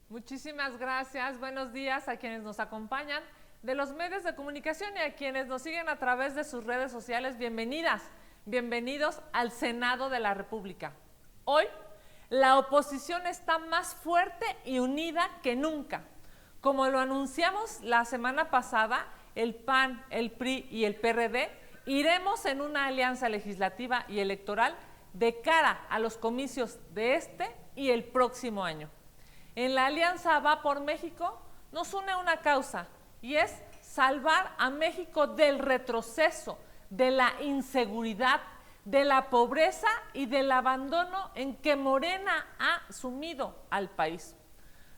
Muchísimas gracias. Buenos días a quienes nos acompañan de los medios de comunicación y a quienes nos siguen a través de sus redes sociales. Bienvenidas, bienvenidos al Senado de la República. Hoy, la oposición está más fuerte y unida que nunca. Como lo anunciamos la semana pasada, el PAN, el PRI y el PRD iremos en una alianza legislativa y electoral de cara a los comicios de este y el próximo año. En la Alianza Va por México nos une una causa y es salvar a México del retroceso, de la inseguridad, de la pobreza y del abandono en que Morena ha sumido al país.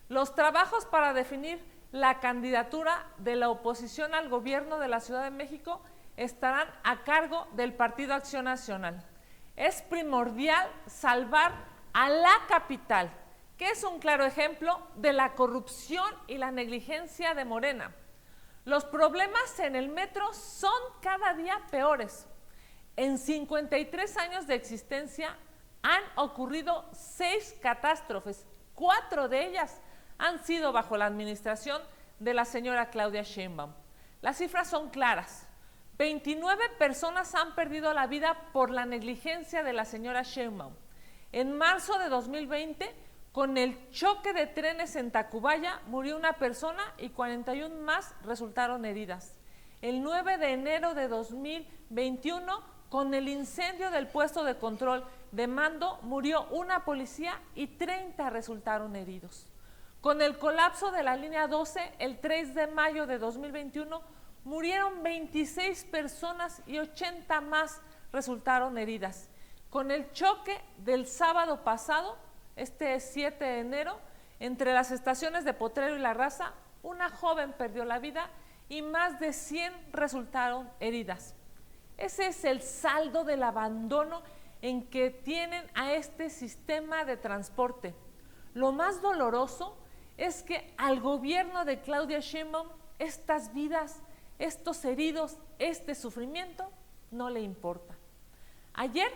Los trabajos para definir la candidatura de la oposición al gobierno de la Ciudad de México estarán a cargo del Partido Acción Nacional. Es primordial salvar a la capital, que es un claro ejemplo de la corrupción y la negligencia de Morena. Los problemas en el metro son cada día peores. En 53 años de existencia han ocurrido 6 catástrofes, 4 de ellas han sido bajo la administración de la señora Claudia Sheinbaum. Las cifras son claras. 29 personas han perdido la vida por la negligencia de la señora Sheinbaum. En marzo de 2020, con el choque de trenes en Tacubaya, murió una persona y 41 más resultaron heridas. El 9 de enero de 2021, con el incendio del puesto de control de mando, murió una policía y 30 resultaron heridos. Con el colapso de la línea 12, el 3 de mayo de 2021, murieron 26 personas y 80 más resultaron heridas. Con el choque del sábado pasado, este 7 de enero, entre las estaciones de Potrero y La Raza, una joven perdió la vida y más de 100 resultaron heridas. Ese es el saldo del abandono en que tienen a este sistema de transporte. Lo más doloroso es que al gobierno de Claudia Sheinbaum estas vidas, estos heridos, este sufrimiento no le importa. Ayer,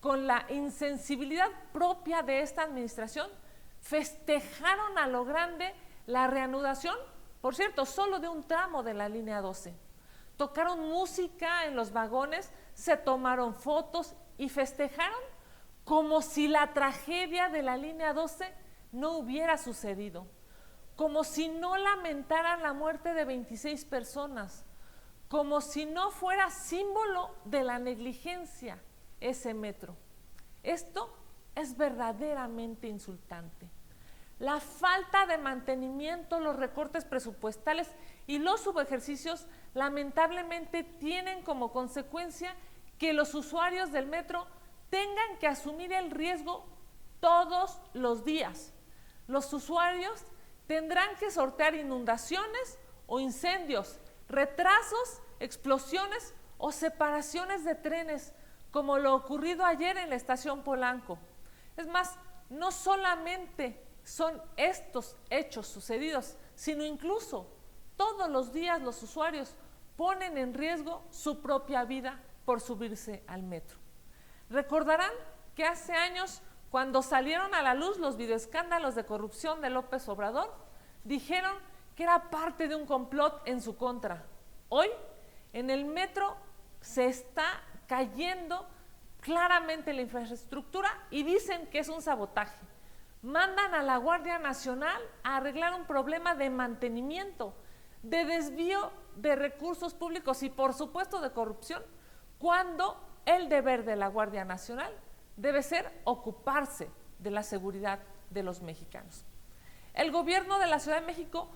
con la insensibilidad propia de esta administración, festejaron a lo grande la reanudación, por cierto, solo de un tramo de la línea 12. Tocaron música en los vagones, se tomaron fotos y festejaron como si la tragedia de la línea 12 no hubiera sucedido, como si no lamentaran la muerte de 26 personas, como si no fuera símbolo de la negligencia ese metro. Esto es verdaderamente insultante. La falta de mantenimiento, los recortes presupuestales y los subejercicios lamentablemente tienen como consecuencia que los usuarios del metro tengan que asumir el riesgo todos los días. Los usuarios tendrán que sortear inundaciones o incendios, retrasos, explosiones o separaciones de trenes, como lo ocurrido ayer en la estación Polanco. Es más, no solamente son estos hechos sucedidos, sino incluso todos los días los usuarios ponen en riesgo su propia vida por subirse al metro. Recordarán que hace años, cuando salieron a la luz los videoescándalos de corrupción de López Obrador, dijeron que era parte de un complot en su contra. Hoy, en el metro se está cayendo claramente la infraestructura y dicen que es un sabotaje. Mandan a la Guardia Nacional a arreglar un problema de mantenimiento, de desvío de recursos públicos y por supuesto de corrupción, cuando el deber de la Guardia Nacional debe ser ocuparse de la seguridad de los mexicanos. El gobierno de la Ciudad de México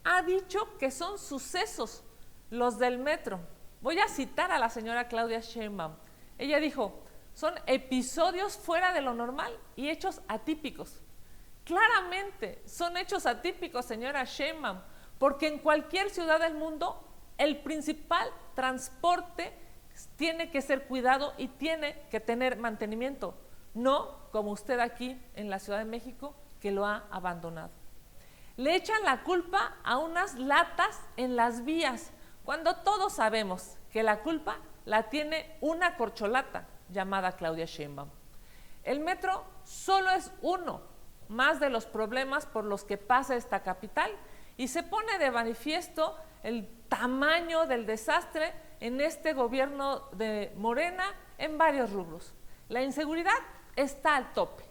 ha dicho que son sucesos los del metro. Voy a citar a la señora Claudia Sheinbaum. Ella dijo, son episodios fuera de lo normal y hechos atípicos. Claramente son hechos atípicos, señora Sheinbaum, porque en cualquier ciudad del mundo el principal transporte tiene que ser cuidado y tiene que tener mantenimiento, no como usted aquí en la Ciudad de México que lo ha abandonado. Le echan la culpa a unas latas en las vías, cuando todos sabemos que la culpa la tiene una corcholata llamada Claudia Sheinbaum. El metro solo es uno más de los problemas por los que pasa esta capital y se pone de manifiesto el tamaño del desastre en este gobierno de Morena en varios rubros. La inseguridad está al tope.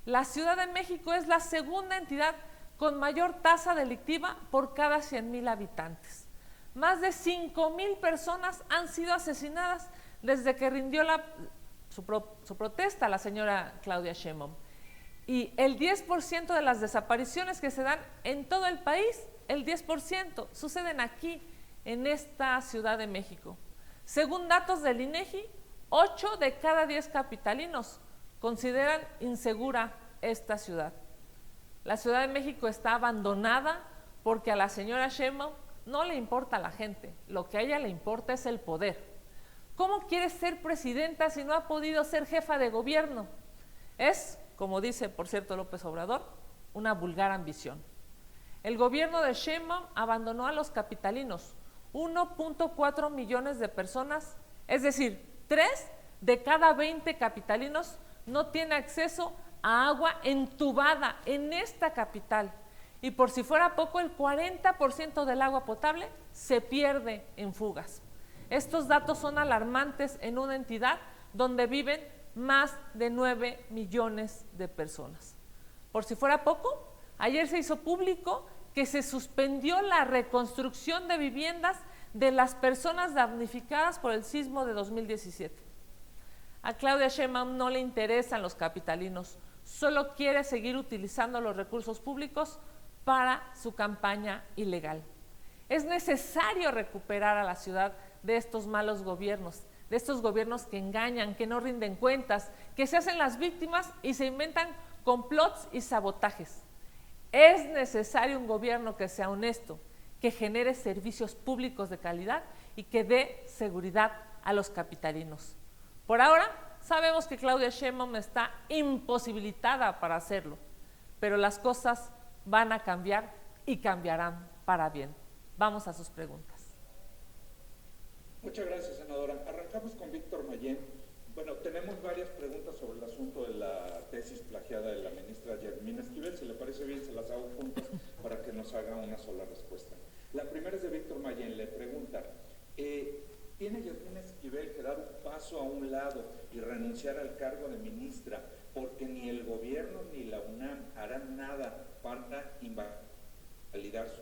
La Ciudad de México es la segunda entidad con mayor tasa delictiva por cada 100,000 habitantes. Más de 5,000 personas han sido asesinadas desde que rindió su protesta la señora Claudia Sheinbaum. Y el 10% de las desapariciones que se dan en todo el país, el 10% suceden aquí, en esta Ciudad de México. Según datos del INEGI, 8 de cada 10 capitalinos consideran insegura esta ciudad. La Ciudad de México está abandonada porque a la señora Sheinbaum no le importa a la gente, lo que a ella le importa es el poder. ¿Cómo quiere ser presidenta si no ha podido ser jefa de gobierno? Es, como dice, por cierto, López Obrador, una vulgar ambición. El gobierno de Sheinbaum abandonó a los capitalinos, 1.4 millones de personas, es decir, 3 de cada 20 capitalinos no tiene acceso a agua entubada en esta capital. Y por si fuera poco, el 40% del agua potable se pierde en fugas. Estos datos son alarmantes en una entidad donde viven más de 9 millones de personas. Por si fuera poco, ayer se hizo público que se suspendió la reconstrucción de viviendas de las personas damnificadas por el sismo de 2017. A Claudia Sheinbaum no le interesan los capitalinos, solo quiere seguir utilizando los recursos públicos para su campaña ilegal. Es necesario recuperar a la ciudad de estos malos gobiernos, de estos gobiernos que engañan, que no rinden cuentas, que se hacen las víctimas y se inventan complots y sabotajes. Es necesario un gobierno que sea honesto, que genere servicios públicos de calidad y que dé seguridad a los capitalinos. Por ahora, sabemos que Claudia Sheinbaum está imposibilitada para hacerlo, pero las cosas van a cambiar y cambiarán para bien. Vamos a sus preguntas. Muchas gracias, senadora. Arrancamos con Víctor Mayén. Bueno, tenemos varias preguntas sobre el asunto de la tesis plagiada de la ministra Yasmín Esquivel. Si le parece bien, se las hago juntas para que nos haga una sola respuesta. La primera es de Víctor Mayén. Le pregunta, ¿tiene Yasmín Esquivel que dar un paso a un lado y renunciar al cargo de ministra porque ni el gobierno ni la UNAM harán nada para invalidar su?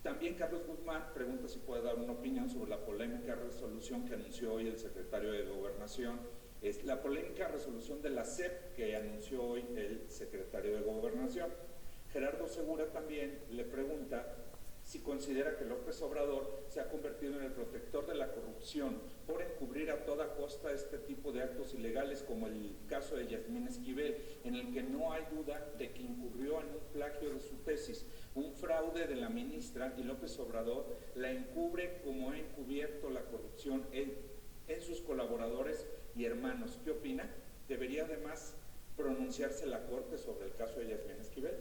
También Carlos Guzmán pregunta si puede dar una opinión sobre la polémica resolución que anunció hoy el secretario de Gobernación. Es la polémica resolución de la SEP que anunció hoy el secretario de Gobernación. Gerardo Segura también le pregunta si considera que López Obrador se ha convertido en el protector de la corrupción por encubrir a toda costa este tipo de actos ilegales, como el caso de Yasmín Esquivel, en el que no hay duda de que incurrió en un plagio de su tesis, un fraude de la ministra, y López Obrador la encubre como ha encubierto la corrupción en sus colaboradores y hermanos. ¿Qué opina? ¿Debería además pronunciarse la Corte sobre el caso de Yasmín Esquivel?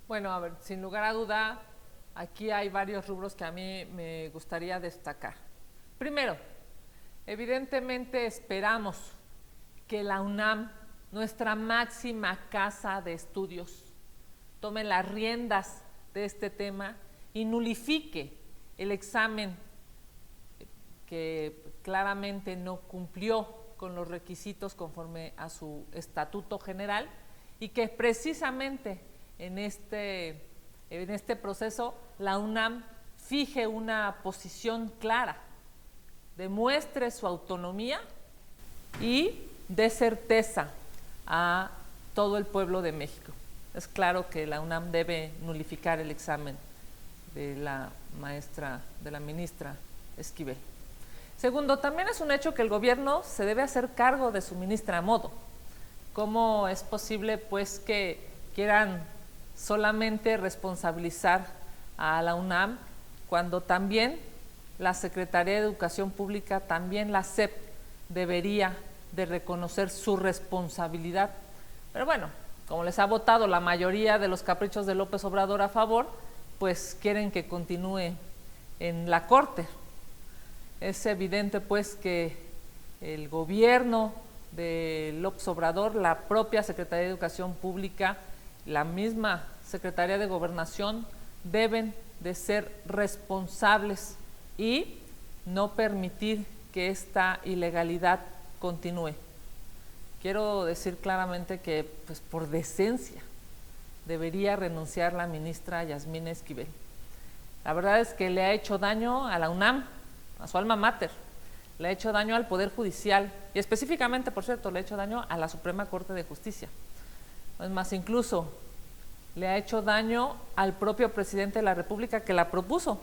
Bueno, a ver, sin lugar a duda, aquí hay varios rubros que a mí me gustaría destacar. Primero, evidentemente esperamos que la UNAM, nuestra máxima casa de estudios, tome las riendas de este tema y nulifique el examen que claramente no cumplió con los requisitos conforme a su estatuto general y que precisamente en este proceso la UNAM fije una posición clara, demuestre su autonomía y dé certeza a todo el pueblo de México. Es claro que la UNAM debe nulificar el examen de la ministra Esquivel. Segundo, también es un hecho que el gobierno se debe hacer cargo de su ministra a modo. ¿Cómo es posible, pues, que quieran solamente responsabilizar a la UNAM cuando también la Secretaría de Educación Pública, también la SEP, debería de reconocer su responsabilidad? Pero bueno, como les ha votado la mayoría de los caprichos de López Obrador a favor, pues quieren que continúe en la Corte. Es evidente, pues, que el gobierno de López Obrador, la propia Secretaría de Educación Pública, la misma Secretaría de Gobernación deben de ser responsables y no permitir que esta ilegalidad continúe. Quiero decir claramente que, pues, por decencia debería renunciar la ministra Yasmín Esquivel. La verdad es que le ha hecho daño a la UNAM, a su alma mater, le ha hecho daño al Poder Judicial y específicamente, por cierto, le ha hecho daño a la Suprema Corte de Justicia. Es más, incluso le ha hecho daño al propio presidente de la República que la propuso,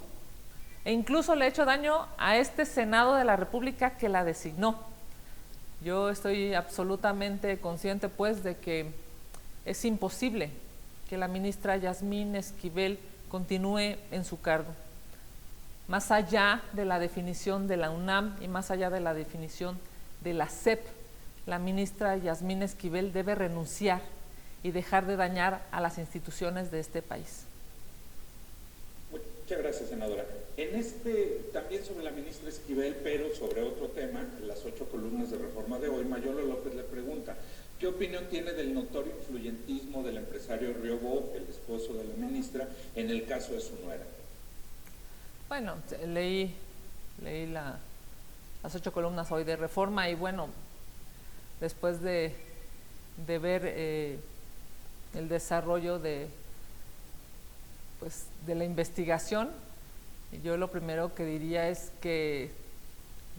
e incluso le ha hecho daño a este Senado de la República que la designó. Yo estoy absolutamente consciente, pues, de que es imposible que la ministra Yasmín Esquivel continúe en su cargo. Más allá de la definición de la UNAM y más allá de la definición de la SEP, la ministra Yasmín Esquivel debe renunciar y dejar de dañar a las instituciones de este país. Muchas gracias, senadora. También sobre la ministra Esquivel, pero sobre otro tema, las 8 columnas de Reforma de hoy, Mayolo López le pregunta, ¿qué opinión tiene del notorio influyentismo del empresario Riobó, el esposo de la ministra, en el caso de su nuera? Bueno, leí las 8 columnas hoy de Reforma y bueno, después de ver el desarrollo de la investigación, yo lo primero que diría es que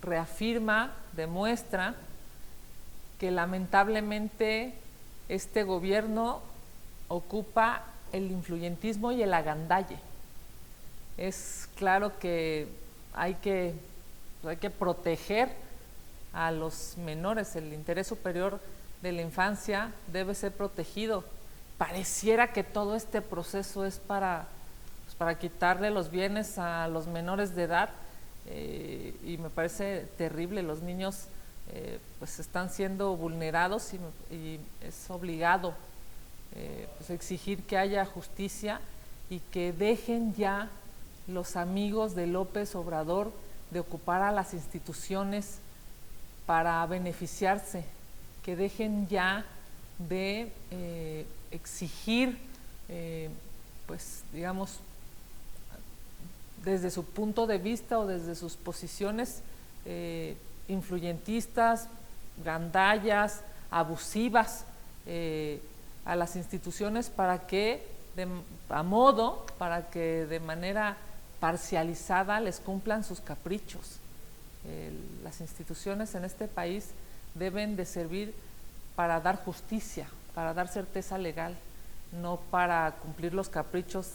reafirma, demuestra que lamentablemente este gobierno ocupa el influyentismo y el agandalle. Es claro que hay que proteger a los menores, el interés superior de la infancia debe ser protegido. Pareciera que todo este proceso es para quitarle los bienes a los menores de edad y me parece terrible. Los niños pues están siendo vulnerados y es obligado pues exigir que haya justicia y que dejen ya los amigos de López Obrador de ocupar a las instituciones para beneficiarse, que dejen ya de exigir, pues digamos, desde su punto de vista o desde sus posiciones influyentistas, gandallas, abusivas a las instituciones para que de manera parcializada les cumplan sus caprichos. Las instituciones en este país deben de servir para dar justicia, para dar certeza legal, no para cumplir los caprichos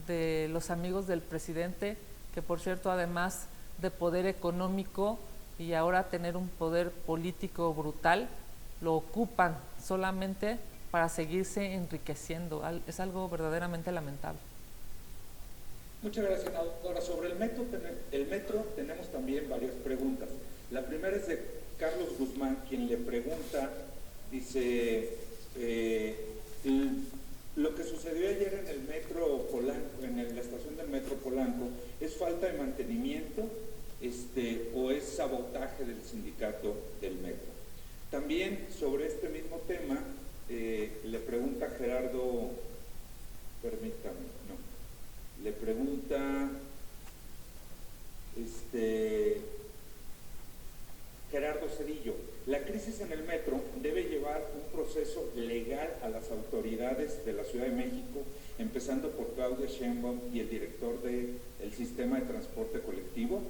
de los amigos del presidente, que por cierto, además de poder económico y ahora tener un poder político brutal, lo ocupan solamente para seguirse enriqueciendo. Es algo verdaderamente lamentable. Muchas gracias, senadora. Sobre el metro tenemos también varias preguntas. La primera es de Carlos Guzmán, quien le pregunta, dice, lo que sucedió ayer en el metro Polanco, en la estación del metro Polanco, ¿es falta de mantenimiento o es sabotaje del sindicato del metro? También sobre este mismo tema le pregunta Gerardo, le pregunta Gerardo Cedillo, la crisis en el metro debe llevar un proceso legal a las autoridades de la Ciudad de México, empezando por Claudia Sheinbaum y el director del sistema de transporte colectivo.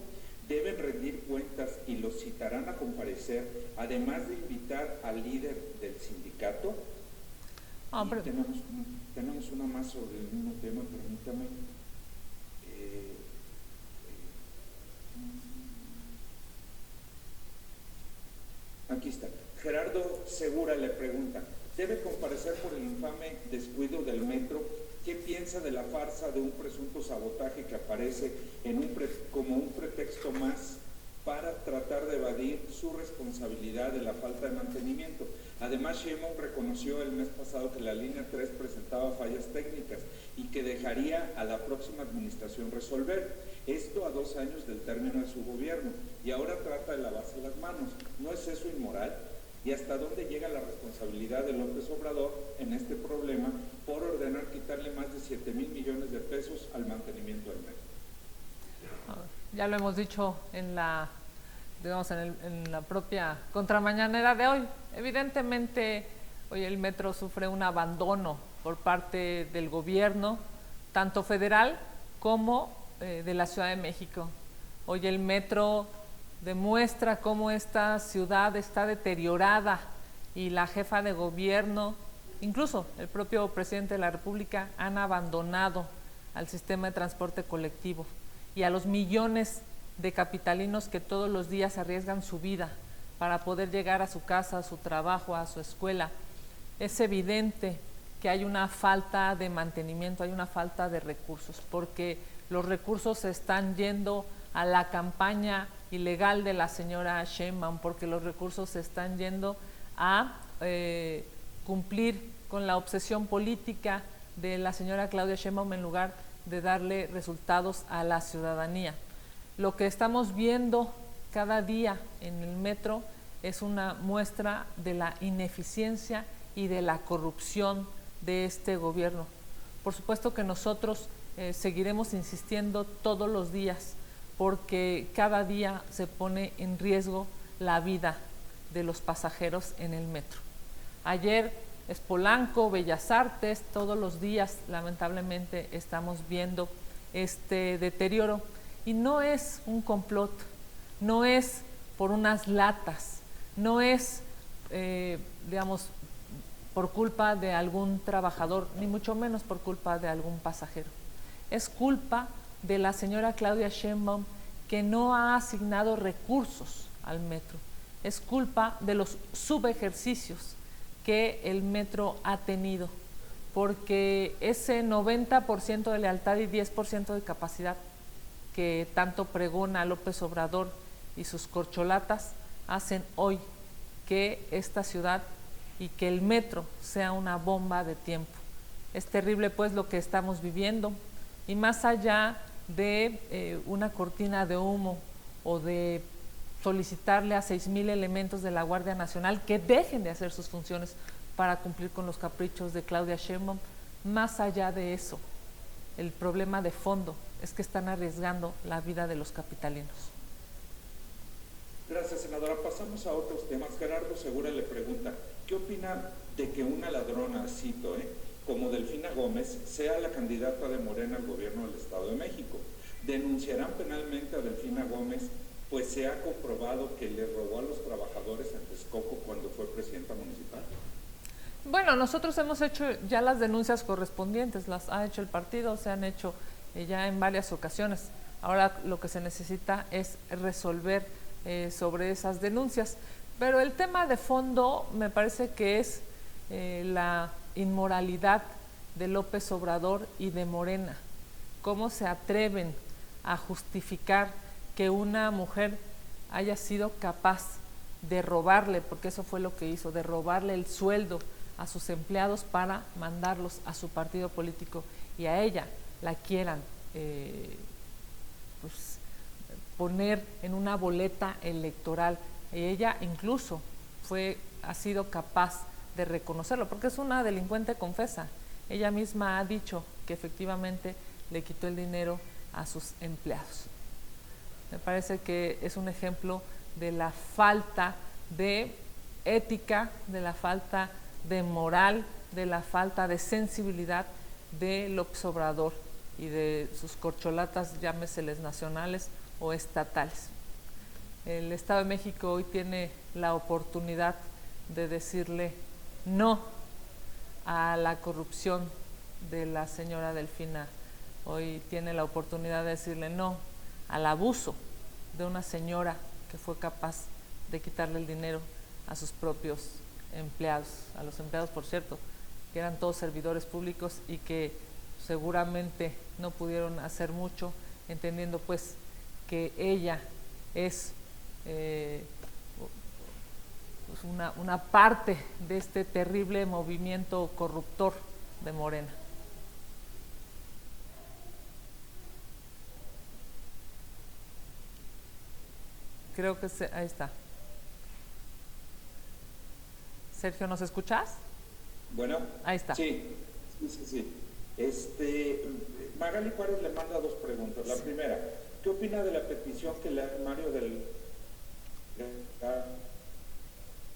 Deben rendir cuentas y los citarán a comparecer, además de invitar al líder del sindicato. Tenemos una más sobre el mismo tema, permítame. Aquí está. Gerardo Segura le pregunta, ¿debe comparecer por el infame descuido del metro? ¿Qué piensa de la farsa de un presunto sabotaje que aparece como un pretexto más para tratar de evadir su responsabilidad de la falta de mantenimiento? Además, Sheinbaum reconoció el mes pasado que la línea 3 presentaba fallas técnicas y que dejaría a la próxima administración resolver. Esto a 2 años del término de su gobierno, y ahora trata de lavarse las manos. ¿No es eso inmoral? ¿Y hasta dónde llega la responsabilidad de López Obrador en este problema por ordenar quitarle más de 7,000 millones de pesos al mantenimiento del metro? Ya lo hemos dicho en la, digamos, en la propia contramañanera de hoy. Evidentemente, hoy el metro sufre un abandono por parte del gobierno, tanto federal como de la Ciudad de México. Hoy el metro demuestra cómo esta ciudad está deteriorada y la jefa de gobierno, incluso el propio presidente de la República, han abandonado al sistema de transporte colectivo y a los millones de capitalinos que todos los días arriesgan su vida para poder llegar a su casa, a su trabajo, a su escuela. Es evidente que hay una falta de mantenimiento, hay una falta de recursos, porque los recursos se están yendo a la campaña ilegal de la señora Sheinbaum, porque los recursos se están yendo a cumplir con la obsesión política de la señora Claudia Sheinbaum en lugar de darle resultados a la ciudadanía. Lo que estamos viendo cada día en el metro es una muestra de la ineficiencia y de la corrupción de este gobierno. Por supuesto que nosotros seguiremos insistiendo todos los días, porque cada día se pone en riesgo la vida de los pasajeros en el metro. Ayer es Polanco, Bellas Artes, todos los días lamentablemente estamos viendo este deterioro, y no es un complot, no es por unas latas, no es, digamos, por culpa de algún trabajador, ni mucho menos por culpa de algún pasajero. Es culpa de la señora Claudia Sheinbaum, que no ha asignado recursos al metro. Es culpa de los subejercicios que el metro ha tenido, porque ese 90% de lealtad y 10% de capacidad que tanto pregona López Obrador y sus corcholatas hacen hoy que esta ciudad y que el metro sea una bomba de tiempo. Es terrible pues lo que estamos viviendo, y más allá de una cortina de humo o de solicitarle a 6,000 elementos de la Guardia Nacional que dejen de hacer sus funciones para cumplir con los caprichos de Claudia Sheinbaum, más allá de eso, el problema de fondo es que están arriesgando la vida de los capitalinos. Gracias, senadora. Pasamos a otros temas. Gerardo Segura le pregunta, ¿qué opina de que una ladrona, cito, como Delfina Gómez, sea la candidata de Morena al gobierno del Estado de México? ¿Denunciarán penalmente a Delfina Gómez, pues se ha comprobado que le robó a los trabajadores en Texcoco cuando fue presidenta municipal? Bueno, nosotros hemos hecho ya las denuncias correspondientes, las ha hecho el partido, se han hecho ya en varias ocasiones. Ahora lo que se necesita es resolver sobre esas denuncias. Pero el tema de fondo me parece que es la inmoralidad de López Obrador y de Morena. ¿Cómo se atreven a justificar que una mujer haya sido capaz de robarle, porque eso fue lo que hizo, de robarle el sueldo a sus empleados para mandarlos a su partido político, y a ella la quieran pues, poner en una boleta electoral? Y ella incluso ha sido capaz de reconocerlo, porque es una delincuente confesa. Ella misma ha dicho que efectivamente le quitó el dinero a sus empleados. Me parece que es un ejemplo de la falta de ética, de la falta de moral, de la falta de sensibilidad de López Obrador y de sus corcholatas, llámeseles nacionales o estatales. El Estado de México hoy tiene la oportunidad de decirle no a la corrupción de la señora Delfina. Hoy tiene la oportunidad de decirle no al abuso de una señora que fue capaz de quitarle el dinero a sus propios empleados, a los empleados, por cierto, que eran todos servidores públicos y que seguramente no pudieron hacer mucho, entendiendo pues que ella es una parte de este terrible movimiento corruptor de Morena. Creo que ahí está. Sergio, ¿nos escuchas? Bueno. Ahí está. Sí. Magali Juárez le manda dos preguntas. La primera, ¿qué opina de la petición que le hace Mario del a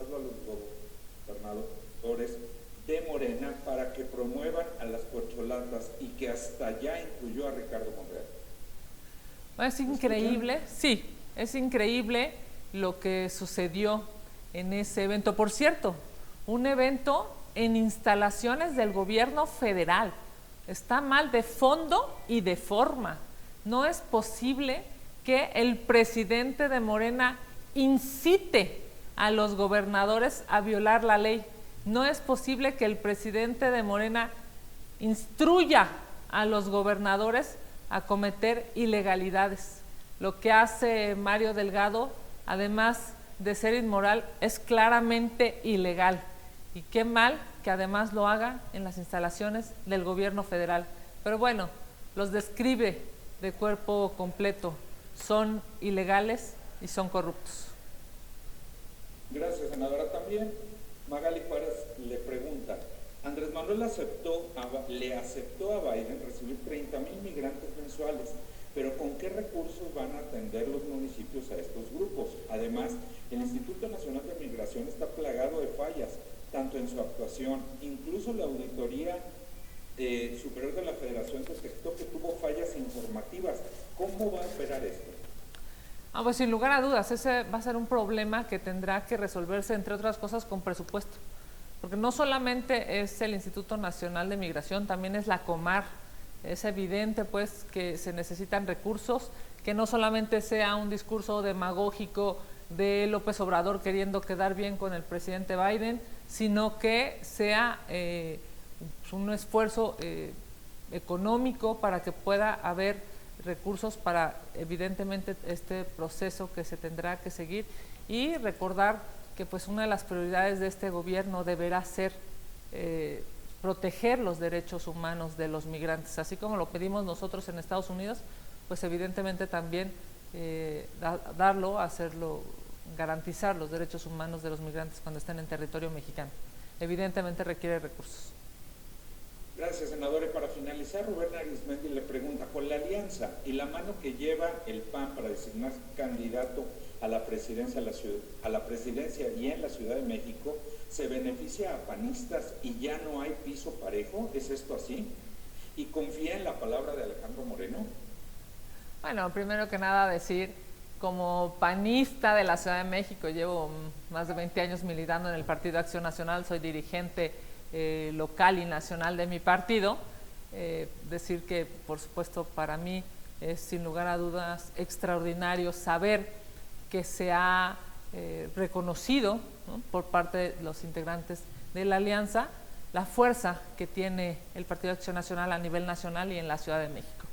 los gobernadores de Morena para que promuevan a las corcholatas y que hasta ya incluyó a Ricardo Monreal? Es increíble, sí, es increíble lo que sucedió en ese evento. Por cierto, un evento en instalaciones del gobierno federal. Está mal de fondo y de forma. No es posible que el presidente de Morena incite a los gobernadores a violar la ley. No es posible que el presidente de Morena instruya a los gobernadores a cometer ilegalidades. Lo que hace Mario Delgado, además de ser inmoral, es claramente ilegal. Y qué mal que además lo haga en las instalaciones del gobierno federal. Pero bueno, los describe de cuerpo completo. Son ilegales y son corruptos. Gracias, senadora. También Magali Juárez le pregunta, Andrés Manuel le aceptó a Biden recibir 30,000 migrantes mensuales, pero ¿con qué recursos van a atender los municipios a estos grupos? Además, el Instituto Nacional de Migración está plagado de fallas, tanto en su actuación, incluso la Auditoría Superior de la Federación detectó que tuvo fallas informativas. ¿Cómo va a operar esto? Pues sin lugar a dudas, ese va a ser un problema que tendrá que resolverse, entre otras cosas, con presupuesto. Porque no solamente es el Instituto Nacional de Migración, también es la Comar. Es evidente, pues, que se necesitan recursos, que no solamente sea un discurso demagógico de López Obrador queriendo quedar bien con el presidente Biden, sino que sea un esfuerzo económico para que pueda haber recursos para, evidentemente, este proceso que se tendrá que seguir, y recordar que pues una de las prioridades de este gobierno deberá ser proteger los derechos humanos de los migrantes, así como lo pedimos nosotros en Estados Unidos, pues evidentemente también hacerlo, garantizar los derechos humanos de los migrantes cuando estén en territorio mexicano. Evidentemente requiere recursos. Gracias, senadora. Para finalizar, Rubén Arismendi le pregunta, con la alianza y la mano que lleva el PAN para designar candidato a la presidencia y en la Ciudad de México, ¿se beneficia a panistas y ya no hay piso parejo? ¿Es esto así? ¿Y confía en la palabra de Alejandro Moreno? Bueno, primero que nada decir, como panista de la Ciudad de México, llevo más de 20 años militando en el Partido Acción Nacional, soy dirigente local y nacional de mi partido, decir que por supuesto para mí es sin lugar a dudas extraordinario saber que se ha reconocido, ¿no?, por parte de los integrantes de la alianza la fuerza que tiene el Partido Acción Nacional a nivel nacional y en la Ciudad de México.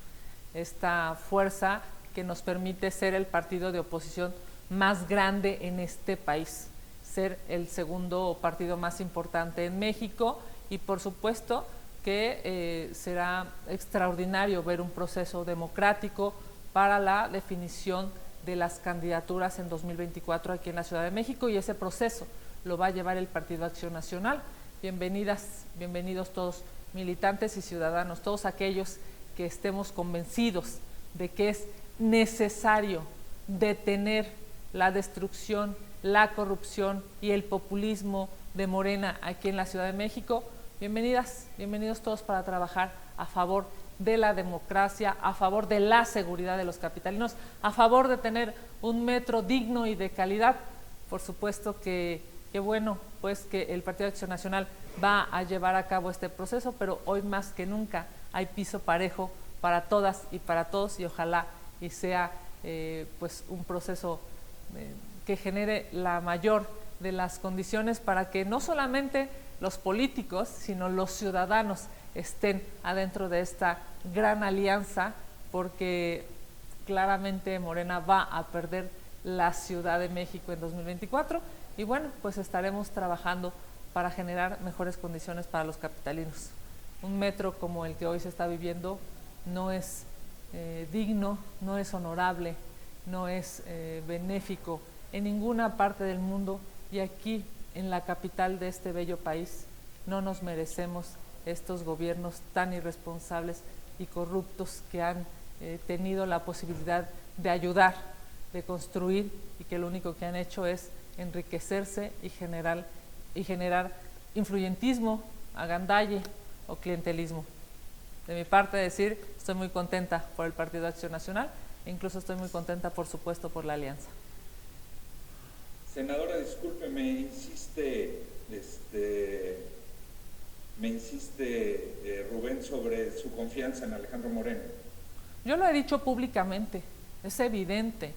Esta fuerza que nos permite ser el partido de oposición más grande en este país, ser el segundo partido más importante en México, y por supuesto que será extraordinario ver un proceso democrático para la definición de las candidaturas en 2024 aquí en la Ciudad de México, y ese proceso lo va a llevar el Partido Acción Nacional. Bienvenidas, bienvenidos todos militantes y ciudadanos, todos aquellos que estemos convencidos de que es necesario detener la destrucción, la corrupción y el populismo de Morena aquí en la Ciudad de México. Bienvenidas, bienvenidos todos para trabajar a favor de la democracia, a favor de la seguridad de los capitalinos, a favor de tener un metro digno y de calidad. Por supuesto que bueno, pues que el Partido de Acción Nacional va a llevar a cabo este proceso, pero hoy más que nunca hay piso parejo para todas y para todos, y ojalá y sea pues un proceso que genere la mayor de las condiciones para que no solamente los políticos, sino los ciudadanos estén adentro de esta gran alianza, porque claramente Morena va a perder la Ciudad de México en 2024, y bueno, pues estaremos trabajando para generar mejores condiciones para los capitalinos. Un metro como el que hoy se está viviendo no es digno, no es honorable, no es benéfico en ninguna parte del mundo, y aquí en la capital de este bello país. No nos merecemos estos gobiernos tan irresponsables y corruptos que han tenido la posibilidad de ayudar, de construir, y que lo único que han hecho es enriquecerse y generar influyentismo, agandalle o clientelismo. De mi parte decir, estoy muy contenta por el Partido Acción Nacional e incluso estoy muy contenta, por supuesto, por la alianza. Senadora, disculpe, me insiste Rubén sobre su confianza en Alejandro Moreno. Yo lo he dicho públicamente, es evidente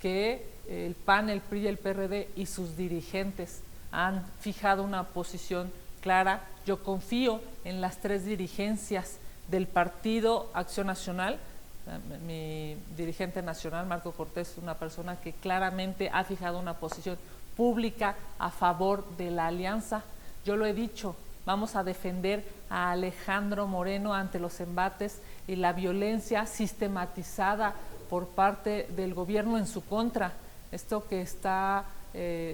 que el PAN, el PRI y el PRD y sus dirigentes han fijado una posición clara. Yo confío en las tres dirigencias del Partido Acción Nacional. Mi dirigente nacional, Marco Cortés, es una persona que claramente ha fijado una posición pública a favor de la alianza. Yo lo he dicho, vamos a defender a Alejandro Moreno ante los embates y la violencia sistematizada por parte del gobierno en su contra. Esto que está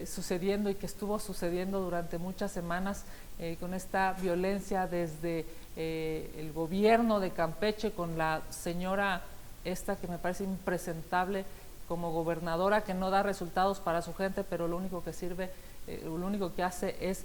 sucediendo y que estuvo sucediendo durante muchas semanas con esta violencia desde el gobierno de Campeche con la señora esta que me parece impresentable como gobernadora, que no da resultados para su gente, pero lo único que hace es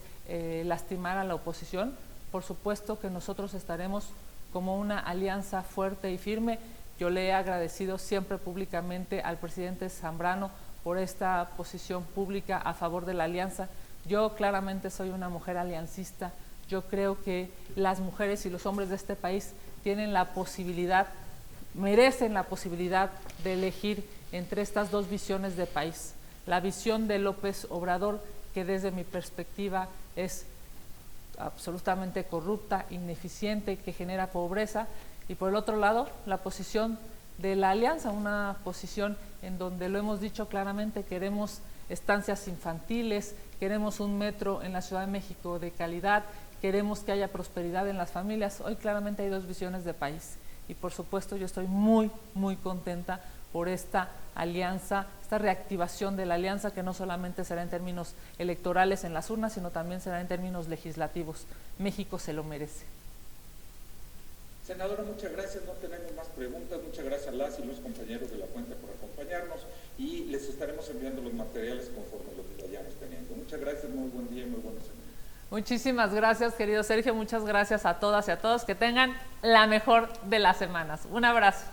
lastimar a la oposición. Por supuesto que nosotros estaremos como una alianza fuerte y firme. Yo le he agradecido siempre públicamente al presidente Zambrano por esta posición pública a favor de la alianza. Yo claramente soy una mujer aliancista. Yo creo que las mujeres y los hombres de este país tienen la posibilidad, merecen la posibilidad de elegir entre estas dos visiones de país. La visión de López Obrador, que desde mi perspectiva es absolutamente corrupta, ineficiente, que genera pobreza, y por el otro lado, la posición de la alianza, una posición en donde lo hemos dicho claramente, queremos estancias infantiles, queremos un metro en la Ciudad de México de calidad, queremos que haya prosperidad en las familias. Hoy claramente hay dos visiones de país y por supuesto yo estoy muy, muy contenta por esta alianza, esta reactivación de la alianza, que no solamente será en términos electorales en las urnas, sino también será en términos legislativos. México se lo merece. Senadora, muchas gracias, no tenemos más preguntas. Muchas gracias a las y los compañeros de La Fuente por acompañarnos y les estaremos enviando los materiales conforme los vayamos teniendo. Muchas gracias, muy buen día y muy buena semana. Muchísimas gracias, querido Sergio, muchas gracias a todas y a todos, que tengan la mejor de las semanas. Un abrazo.